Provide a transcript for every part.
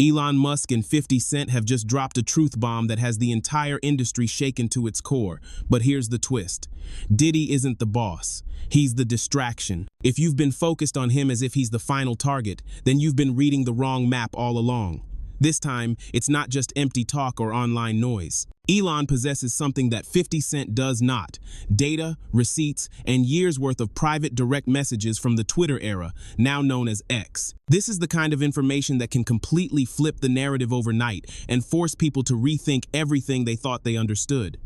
Elon Musk and 50 Cent have just dropped a truth bomb that has the entire industry shaken to its core. But here's the twist. Diddy isn't the boss. He's the distraction. If you've been focused on him as if he's the final target, then you've been reading the wrong map all along. This time, it's not just empty talk or online noise. Elon possesses something that 50 Cent does not: data, receipts, and years' worth of private direct messages from the Twitter era, now known as X. This is the kind of information that can completely flip the narrative overnight and force people to rethink everything they thought they understood.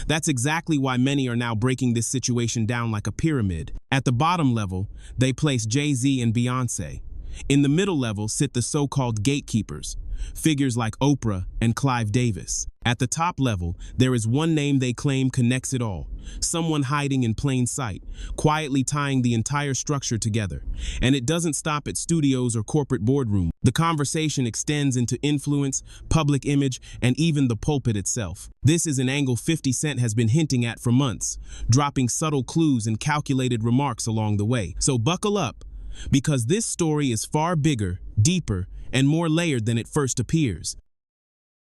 That's exactly why many are now breaking this situation down like a pyramid. At the bottom level, they place Jay-Z and Beyonce. In the middle level sit the so-called gatekeepers, figures like Oprah and Clive Davis. At the top level, there is one name they claim connects it all, someone hiding in plain sight, quietly tying the entire structure together. And it doesn't stop at studios or corporate boardrooms. The conversation extends into influence, public image, and even the pulpit itself. This is an angle 50 Cent has been hinting at for months, dropping subtle clues and calculated remarks along the way. So buckle up, because this story is far bigger, deeper, and more layered than it first appears.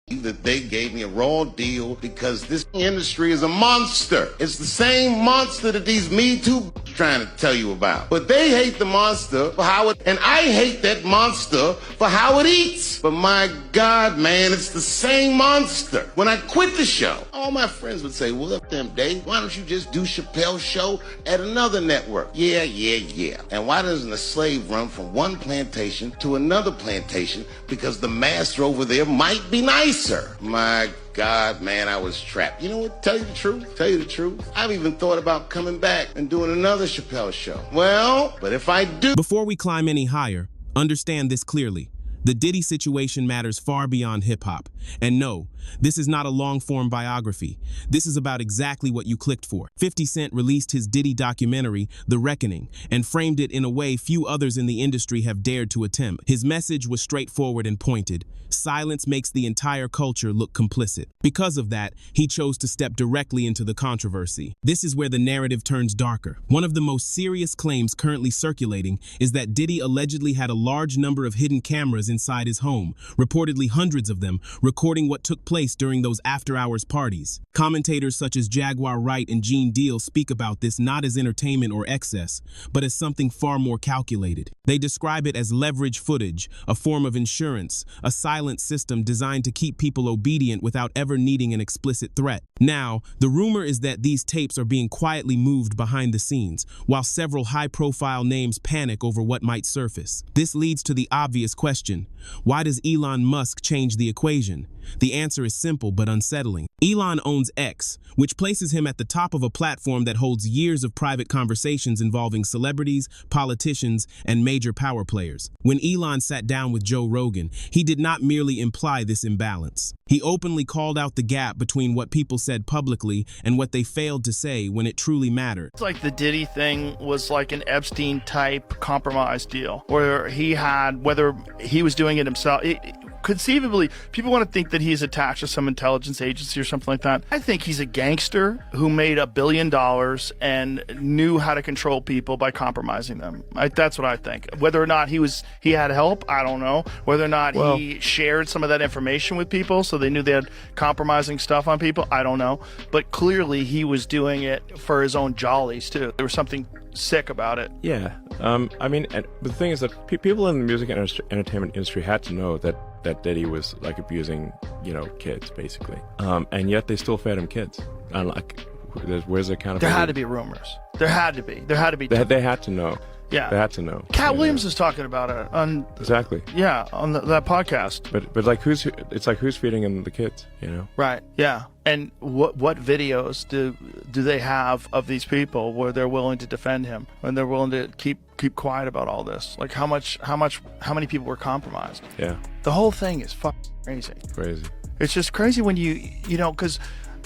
That they gave me a raw deal because this industry is a monster. It's the same monster that these Me Too trying to tell you about. But they hate the monster for how it, and I hate that monster for how it eats. But my God, man, it's the same monster. When I quit the show, all my friends would say, well, up them, Dave, why don't you just do Chappelle's show at another network? Yeah. And why doesn't a slave run from one plantation to another plantation? Because the master over there might be nicer. My God, man, I was trapped. You know what? Tell you the truth. I've even thought about coming back and doing another Chappelle show. Well, but if I do... Before we climb any higher, understand this clearly. The Diddy situation matters far beyond hip-hop. And no, this is not a long-form biography. This is about exactly what you clicked for. 50 Cent released his Diddy documentary, The Reckoning, and framed it in a way few others in the industry have dared to attempt. His message was straightforward and pointed. Silence makes the entire culture look complicit. Because of that, he chose to step directly into the controversy. This is where the narrative turns darker. One of the most serious claims currently circulating is that Diddy allegedly had a large number of hidden cameras inside his home, reportedly hundreds of them, recording what took place during those after-hours parties. Commentators such as Jaguar Wright and Gene Deal speak about this not as entertainment or excess, but as something far more calculated. They describe it as leverage footage, a form of insurance, a silent system designed to keep people obedient without ever needing an explicit threat. Now, the rumor is that these tapes are being quietly moved behind the scenes, while several high-profile names panic over what might surface. This leads to the obvious question: why does Elon Musk change the equation? The answer is simple but unsettling. Elon owns X, which places him at the top of a platform that holds years of private conversations involving celebrities, politicians, and major power players. When Elon sat down with Joe Rogan, he did not merely imply this imbalance. He openly called out the gap between what people said publicly and what they failed to say when it truly mattered. It's like the Diddy thing was like an Epstein-type compromise deal, where he had, whether he was doing it himself, conceivably, people want to think that he's attached to some intelligence agency or something like that. I think he's a gangster who made $1 billion and knew how to control people by compromising them. That's what I think. Whether or not he had help, I don't know. Whether or not he shared some of that information with people so they knew they had compromising stuff on people, I don't know. But clearly he was doing it for his own jollies too. There was something sick about it. Yeah. I mean, the thing is that people in the music and entertainment industry had to know that Diddy was like abusing, kids basically. And yet they still fed him kids. And like, where's the accountability? There had to be rumors. There had to be. They had to know. Yeah. They had to know. Cat Williams was talking about it on exactly. Yeah, on that podcast. But like who's feeding him the kids, Right. Yeah. And what videos do they have of these people where they're willing to defend him, when they're willing to keep quiet about all this? Like how many people were compromised? Yeah. The whole thing is fucking crazy. Crazy. It's just crazy when because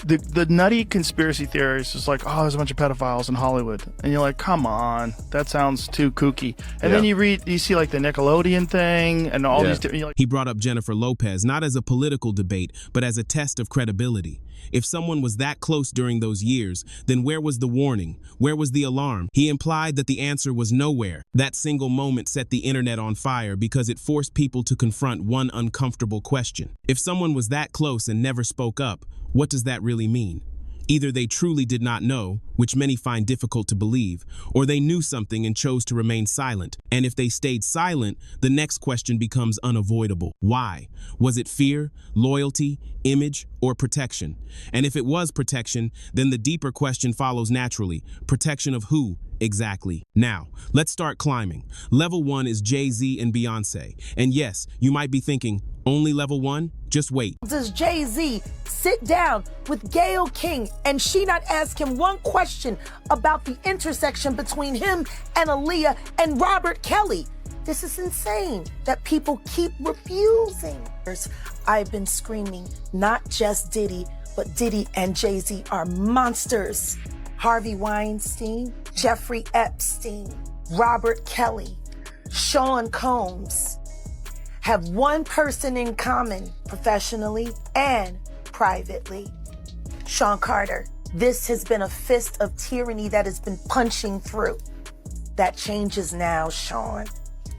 the nutty conspiracy theories is like, oh, there's a bunch of pedophiles in Hollywood, and you're like, come on, that sounds too kooky. And then you see like the Nickelodeon thing and all these different. He brought up Jennifer Lopez not as a political debate, but as a test of credibility. If someone was that close during those years, then where was the warning? Where was the alarm? He implied that the answer was nowhere. That single moment set the internet on fire because it forced people to confront one uncomfortable question. If someone was that close and never spoke up, what does that really mean? Either they truly did not know, which many find difficult to believe, or they knew something and chose to remain silent. And if they stayed silent, the next question becomes unavoidable. Why? Was it fear, loyalty, image, or protection? And if it was protection, then the deeper question follows naturally. Protection of who? Exactly. Now, let's start climbing. Level 1 is Jay-Z and Beyonce. And yes, you might be thinking, only level 1? Just wait. Does Jay-Z sit down with Gayle King and she not ask him one question about the intersection between him and Aaliyah and Robert Kelly? This is insane that people keep refusing. I've been screaming, not just Diddy, but Diddy and Jay-Z are monsters. Harvey Weinstein, Jeffrey Epstein, Robert Kelly, Sean Combs have one person in common, professionally and privately. Sean Carter. This has been a fist of tyranny that has been punching through. That changes now, Sean.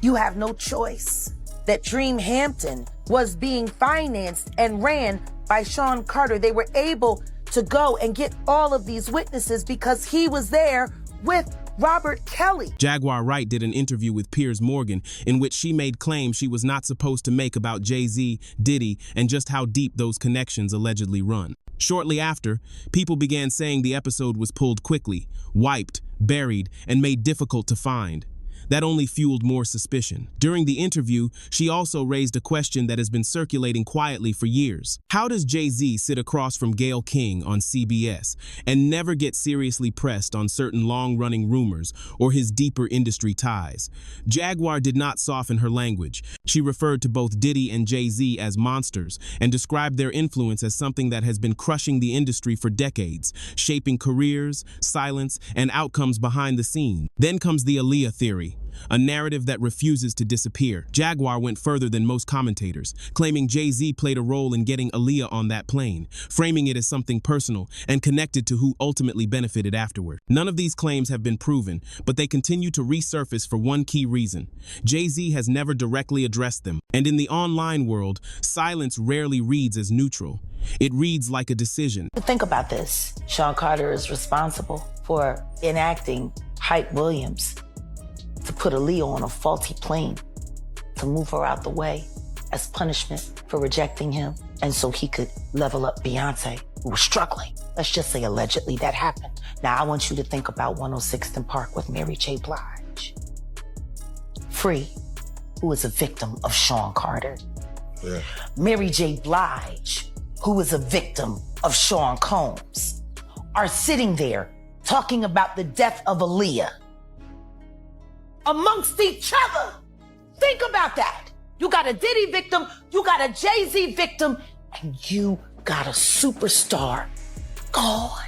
You have no choice. That Dream Hampton was being financed and ran by Sean Carter. They were able to go and get all of these witnesses because he was there with Robert Kelly. Jaguar Wright did an interview with Piers Morgan in which she made claims she was not supposed to make about Jay-Z, Diddy, and just how deep those connections allegedly run. Shortly after, people began saying the episode was pulled quickly, wiped, buried, and made difficult to find. That only fueled more suspicion. During the interview, she also raised a question that has been circulating quietly for years. How does Jay-Z sit across from Gayle King on CBS and never get seriously pressed on certain long-running rumors or his deeper industry ties? Jaguar did not soften her language. She referred to both Diddy and Jay-Z as monsters and described their influence as something that has been crushing the industry for decades, shaping careers, silence, and outcomes behind the scenes. Then comes the Aaliyah theory, a narrative that refuses to disappear. Jaguar went further than most commentators, claiming Jay-Z played a role in getting Aaliyah on that plane, framing it as something personal and connected to who ultimately benefited afterward. None of these claims have been proven, but they continue to resurface for one key reason. Jay-Z has never directly addressed them, and in the online world, silence rarely reads as neutral. It reads like a decision. Think about this. Sean Carter is responsible for enacting Hype Williams to put Aaliyah on a faulty plane, to move her out the way as punishment for rejecting him, and so he could level up Beyonce, who was struggling. Let's just say allegedly that happened. Now I want you to think about 106th and Park with Mary J. Blige. Free, who is a victim of Sean Carter. Yeah. Mary J. Blige, who is a victim of Sean Combs, are sitting there talking about the death of Aaliyah amongst each other. Think about that. You got a Diddy victim, you got a Jay-Z victim, and you got a superstar gone.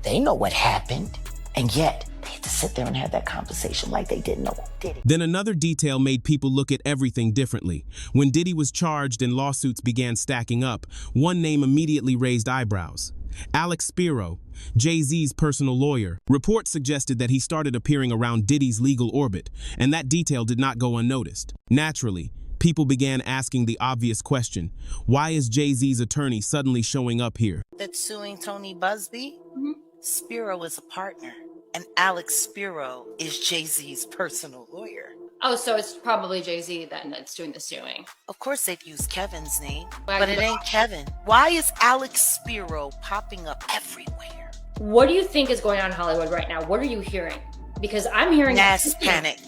They know what happened, and yet they had to sit there and have that conversation like they didn't know who did it. Then another detail made people look at everything differently. When Diddy was charged and lawsuits began stacking up, one name immediately raised eyebrows. Alex Spiro, Jay-Z's personal lawyer. Reports suggested that he started appearing around Diddy's legal orbit, and that detail did not go unnoticed. Naturally, people began asking the obvious question, why is Jay-Z's attorney suddenly showing up here? That's suing Tony Busby? Mm-hmm. Spiro is a partner, and Alex Spiro is Jay-Z's personal lawyer. Oh, so it's probably Jay-Z then that's doing the suing. Of course they'd use Kevin's name, but it ain't Kevin. Why is Alex Spiro popping up everywhere? What do you think is going on in Hollywood right now? What are you hearing? Because I'm hearing mass panic.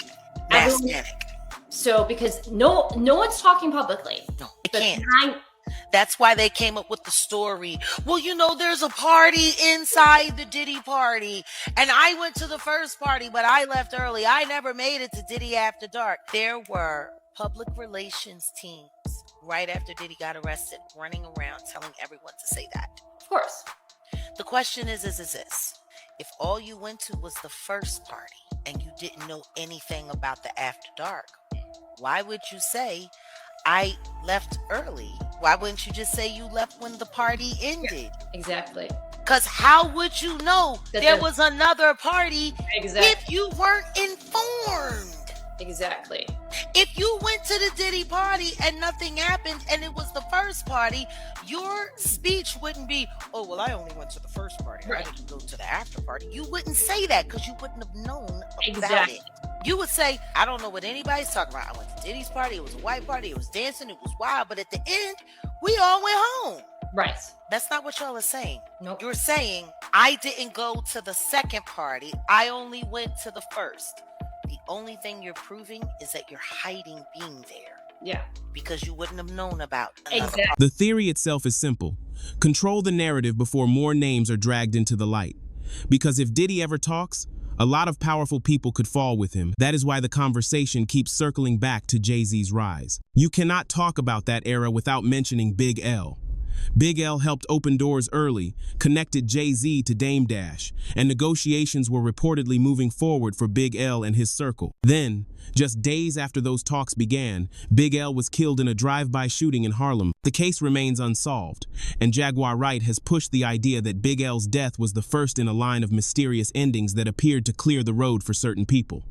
Mass panic. So because no one's talking publicly. No, it can't. That's why they came up with the story. Well, you know, there's a party inside the Diddy party. And I went to the first party, but I left early. I never made it to Diddy After Dark. There were public relations teams right after Diddy got arrested, running around telling everyone to say that. Of course. The question is this. If all you went to was the first party and you didn't know anything about the After Dark, why would you say, I left early Why wouldn't you just say you left when the party ended? Exactly. Because how would you know there was another party if you weren't informed? Exactly. If you went to the Diddy party and nothing happened and it was the first party, your speech wouldn't be, oh, well, I only went to the first party. Right. I didn't go to the after party. You wouldn't say that because you wouldn't have known about Exactly. it. You would say, I don't know what anybody's talking about. I went to Diddy's party. It was a white party. It was dancing. It was wild. But at the end, we all went home. Right. That's not what y'all are saying. Nope. You're saying, I didn't go to the second party. I only went to the first. The only thing you're proving is that you're hiding being there. Yeah. Because you wouldn't have known about another Exactly. party. The theory itself is simple. Control the narrative before more names are dragged into the light. Because if Diddy ever talks, a lot of powerful people could fall with him. That is why the conversation keeps circling back to Jay-Z's rise. You cannot talk about that era without mentioning Big L. Big L helped open doors early, connected Jay-Z to Dame Dash, and negotiations were reportedly moving forward for Big L and his circle. Then, just days after those talks began, Big L was killed in a drive-by shooting in Harlem. The case remains unsolved, and Jaguar Wright has pushed the idea that Big L's death was the first in a line of mysterious endings that appeared to clear the road for certain people.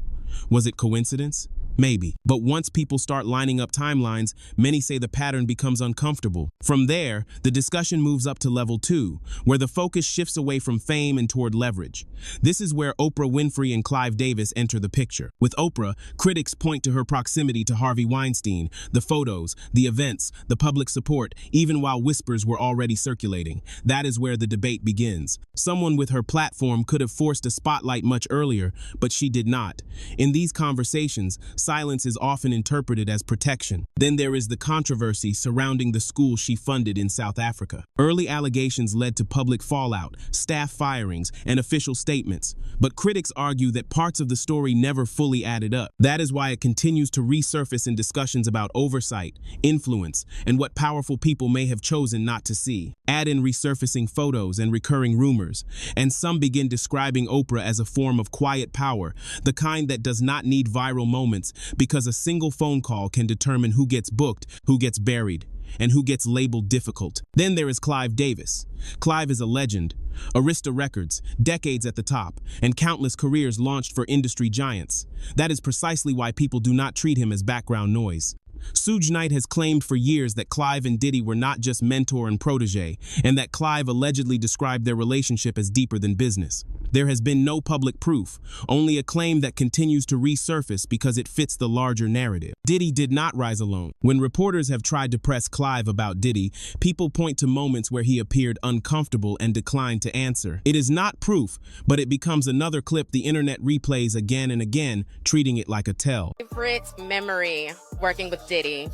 Was it coincidence? Maybe. But once people start lining up timelines, many say the pattern becomes uncomfortable. From there, the discussion moves up to level 2, where the focus shifts away from fame and toward leverage. This is where Oprah Winfrey and Clive Davis enter the picture. With Oprah, critics point to her proximity to Harvey Weinstein, the photos, the events, the public support, even while whispers were already circulating. That is where the debate begins. Someone with her platform could have forced a spotlight much earlier, but she did not. In these conversations, silence is often interpreted as protection. Then there is the controversy surrounding the school she funded in South Africa. Early allegations led to public fallout, staff firings, and official statements. But critics argue that parts of the story never fully added up. That is why it continues to resurface in discussions about oversight, influence, and what powerful people may have chosen not to see. Add in resurfacing photos and recurring rumors, and some begin describing Oprah as a form of quiet power, the kind that does not need viral moments, because a single phone call can determine who gets booked, who gets buried, and who gets labeled difficult. Then there is Clive Davis. Clive is a legend. Arista Records, decades at the top, and countless careers launched for industry giants. That is precisely why people do not treat him as background noise. Suge Knight has claimed for years that Clive and Diddy were not just mentor and protege, and that Clive allegedly described their relationship as deeper than business. There has been no public proof, only a claim that continues to resurface because it fits the larger narrative. Diddy did not rise alone. When reporters have tried to press Clive about Diddy, people point to moments where he appeared uncomfortable and declined to answer. It is not proof, but it becomes another clip the internet replays again and again, treating it like a tell. Favorite memory working with Diddy?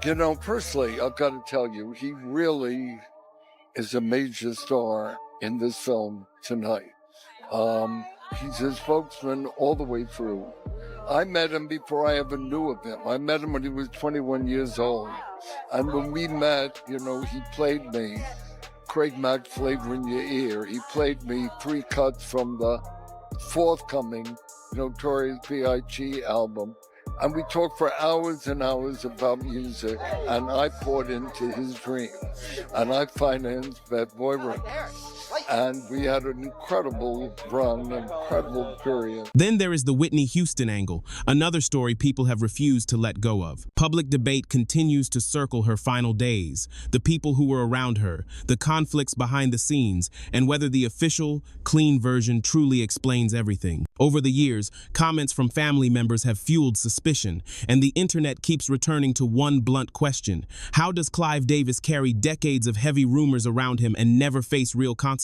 You know, personally, I've got to tell you, he really is a major star in this film tonight. He's a spokesman all the way through. I met him before I ever knew of him. I met him when he was 21 years old. And when we met, you know, he played me Craig Mack Flavor in Your Ear. He played me 3 cuts from the forthcoming Notorious B.I.G. album. And we talked for hours and hours about music, and I poured into his dream. And I financed Bad Boy Records. And we had an incredible run, an incredible period. Then there is the Whitney Houston angle, another story people have refused to let go of. Public debate continues to circle her final days, the people who were around her, the conflicts behind the scenes, and whether the official, clean version truly explains everything. Over the years, comments from family members have fueled suspicion, and the internet keeps returning to one blunt question. How does Clive Davis carry decades of heavy rumors around him and never face real consequences?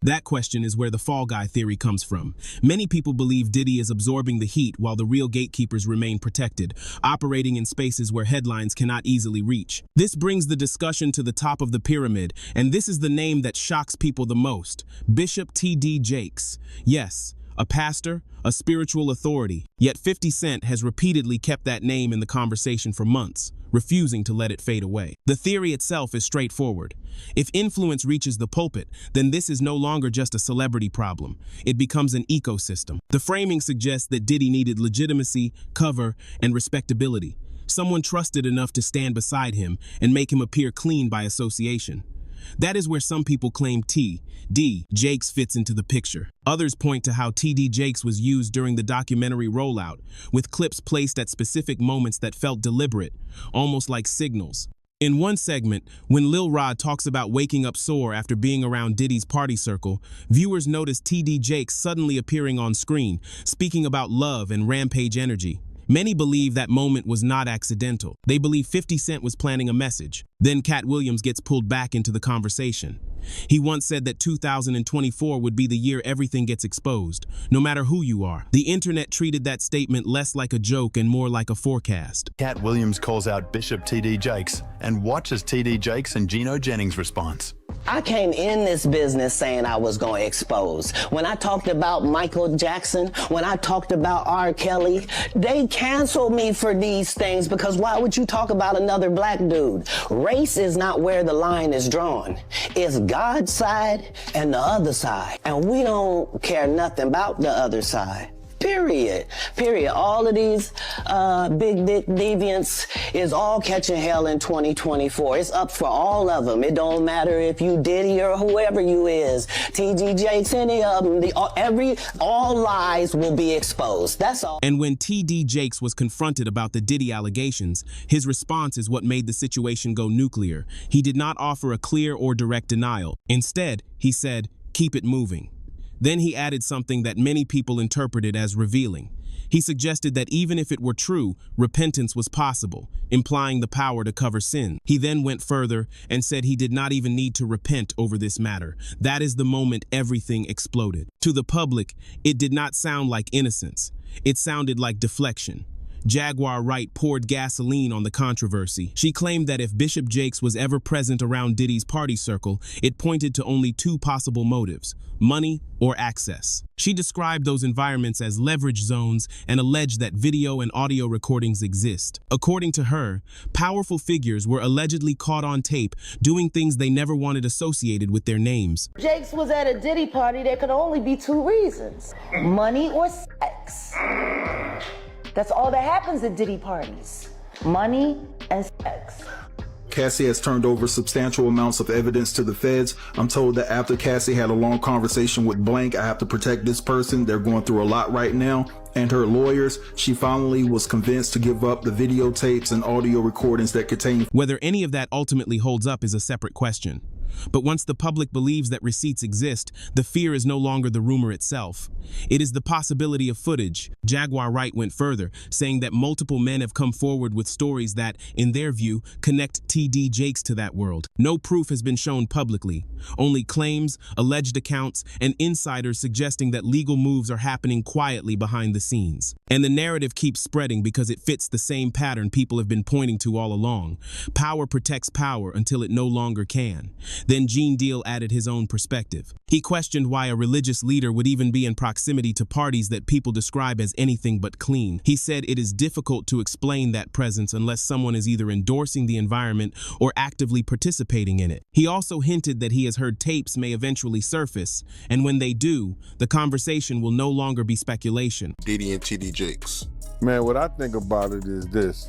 That question is where the fall guy theory comes from. Many people believe Diddy is absorbing the heat while the real gatekeepers remain protected, operating in spaces where headlines cannot easily reach. This brings the discussion to the top of the pyramid, and this is the name that shocks people the most: Bishop T.D. Jakes. Yes, a pastor, a spiritual authority. Yet 50 Cent has repeatedly kept that name in the conversation for months, refusing to let it fade away. The theory itself is straightforward. If influence reaches the pulpit, then this is no longer just a celebrity problem. It becomes an ecosystem. The framing suggests that Diddy needed legitimacy, cover, and respectability. Someone trusted enough to stand beside him and make him appear clean by association. That is where some people claim T.D. Jakes fits into the picture. Others point to how T.D. Jakes was used during the documentary rollout, with clips placed at specific moments that felt deliberate, almost like signals. In one segment, when Lil Rod talks about waking up sore after being around Diddy's party circle, viewers notice T.D. Jakes suddenly appearing on screen, speaking about love and rampage energy. Many believe that moment was not accidental. They believe 50 Cent was planning a message. Then Cat Williams gets pulled back into the conversation. He once said that 2024 would be the year everything gets exposed, no matter who you are. The internet treated that statement less like a joke and more like a forecast. Cat Williams calls out Bishop T.D. Jakes and watches T.D. Jakes and Gino Jennings' response. I came in this business saying I was going to expose. When I talked about Michael Jackson, when I talked about R. Kelly, they canceled me for these things because why would you talk about another black dude? Race is not where the line is drawn. It's God's side and the other side. And we don't care nothing about the other side. Period. All of these big dick deviants is all catching hell in 2024. It's up for all of them. It don't matter if you Diddy or whoever you is, T.D. Jakes, any of them. All lies will be exposed. That's all. And when T.D. Jakes was confronted about the Diddy allegations, his response is what made the situation go nuclear. He did not offer a clear or direct denial. Instead, he said, "Keep it moving." Then he added something that many people interpreted as revealing. He suggested that even if it were true, repentance was possible, implying the power to cover sin. He then went further and said he did not even need to repent over this matter. That is the moment everything exploded. To the public, it did not sound like innocence. It sounded like deflection. Jaguar Wright poured gasoline on the controversy. She claimed that if Bishop Jakes was ever present around Diddy's party circle, it pointed to only two possible motives: money or access. She described those environments as leverage zones and alleged that video and audio recordings exist. According to her, powerful figures were allegedly caught on tape doing things they never wanted associated with their names. Jakes was at a Diddy party. There could only be two reasons: money or sex. That's all that happens at Diddy parties: money and sex. Cassie has turned over substantial amounts of evidence to the feds. I'm told that after Cassie had a long conversation with Blank, I have to protect this person. They're going through a lot right now. And her lawyers, she finally was convinced to give up the videotapes and audio recordings that contain. Whether any of that ultimately holds up is a separate question. But once the public believes that receipts exist, the fear is no longer the rumor itself. It is the possibility of footage. Jaguar Wright went further, saying that multiple men have come forward with stories that, in their view, connect T.D. Jakes to that world. No proof has been shown publicly. Only claims, alleged accounts, and insiders suggesting that legal moves are happening quietly behind the scenes. And the narrative keeps spreading because it fits the same pattern people have been pointing to all along. Power protects power until it no longer can. Then Gene Deal added his own perspective. He questioned why a religious leader would even be in proximity to parties that people describe as anything but clean. He said it is difficult to explain that presence unless someone is either endorsing the environment or actively participating in it. He also hinted that he has heard tapes may eventually surface, and when they do, the conversation will no longer be speculation. Diddy and T.D. Jakes. Man, what I think about it is this,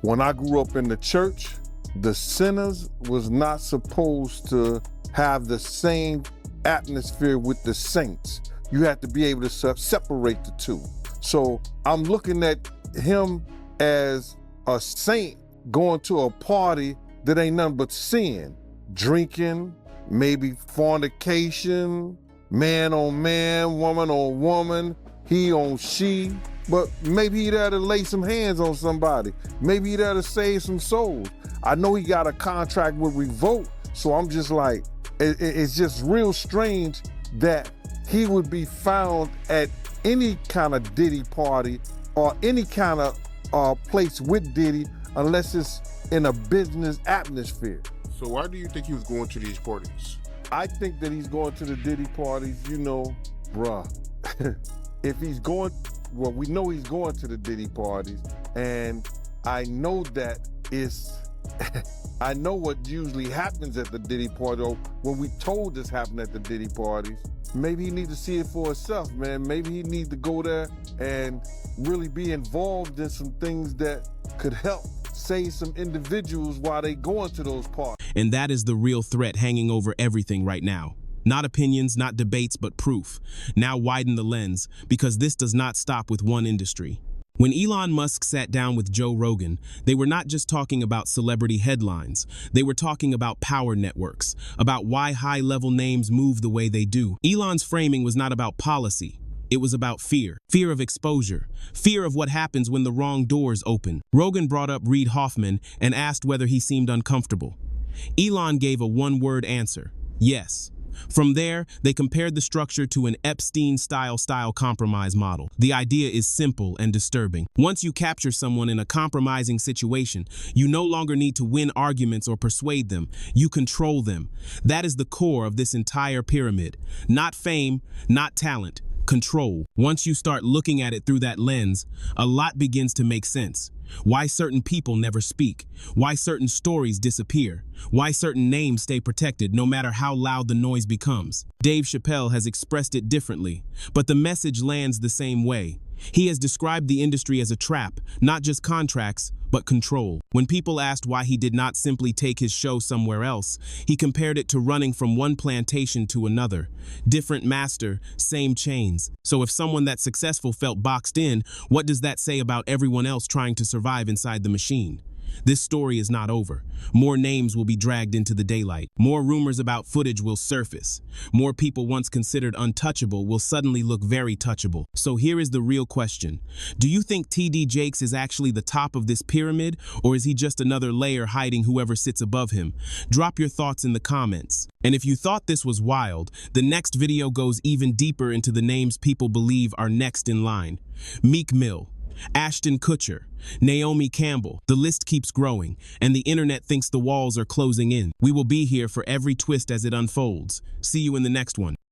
when I grew up in the church, the sinners was not supposed to have the same atmosphere with the saints. You have to be able to separate the two. So I'm looking at him as a saint going to a party that ain't nothing but sin. Drinking, maybe fornication, man on man, woman on woman, he on she. But maybe he there to lay some hands on somebody. Maybe he there to save some souls. I know he got a contract with Revolt, so I'm just like, it's just real strange that he would be found at any kind of Diddy party or any kind of place with Diddy unless it's in a business atmosphere. So why do you think he was going to these parties? I think that he's going to the Diddy parties, bruh. If he's going, well, we know he's going to the Diddy parties, and I know that I know what usually happens at the Diddy party, or when we told this happened at the Diddy parties. Maybe he need to see it for himself, man. Maybe he need to go there and really be involved in some things that could help save some individuals while they going to those parties. And that is the real threat hanging over everything right now. Not opinions, not debates, but proof. Now widen the lens, because this does not stop with one industry. When Elon Musk sat down with Joe Rogan, they were not just talking about celebrity headlines. They were talking about power networks, about why high-level names move the way they do. Elon's framing was not about policy. It was about fear. Fear of exposure. Fear of what happens when the wrong doors open. Rogan brought up Reid Hoffman and asked whether he seemed uncomfortable. Elon gave a one-word answer: yes. From there, they compared the structure to an Epstein-style compromise model. The idea is simple and disturbing. Once you capture someone in a compromising situation, you no longer need to win arguments or persuade them. You control them. That is the core of this entire pyramid. Not fame, not talent, control. Once you start looking at it through that lens, a lot begins to make sense. Why certain people never speak, why certain stories disappear, why certain names stay protected no matter how loud the noise becomes. Dave Chappelle has expressed it differently, but the message lands the same way. He has described the industry as a trap, not just contracts, but control. When people asked why he did not simply take his show somewhere else, he compared it to running from one plantation to another. Different master, same chains. So if someone that's successful felt boxed in, what does that say about everyone else trying to survive inside the machine? This story is not over. More names will be dragged into the daylight. More rumors about footage will surface. More people once considered untouchable will suddenly look very touchable. So here is the real question. Do you think TD Jakes is actually the top of this pyramid, or is he just another layer hiding whoever sits above him? Drop your thoughts in the comments. And if you thought this was wild, the next video goes even deeper into the names people believe are next in line. Meek Mill, Ashton Kutcher, Naomi Campbell. The list keeps growing, and the internet thinks the walls are closing in. We will be here for every twist as it unfolds. See you in the next one.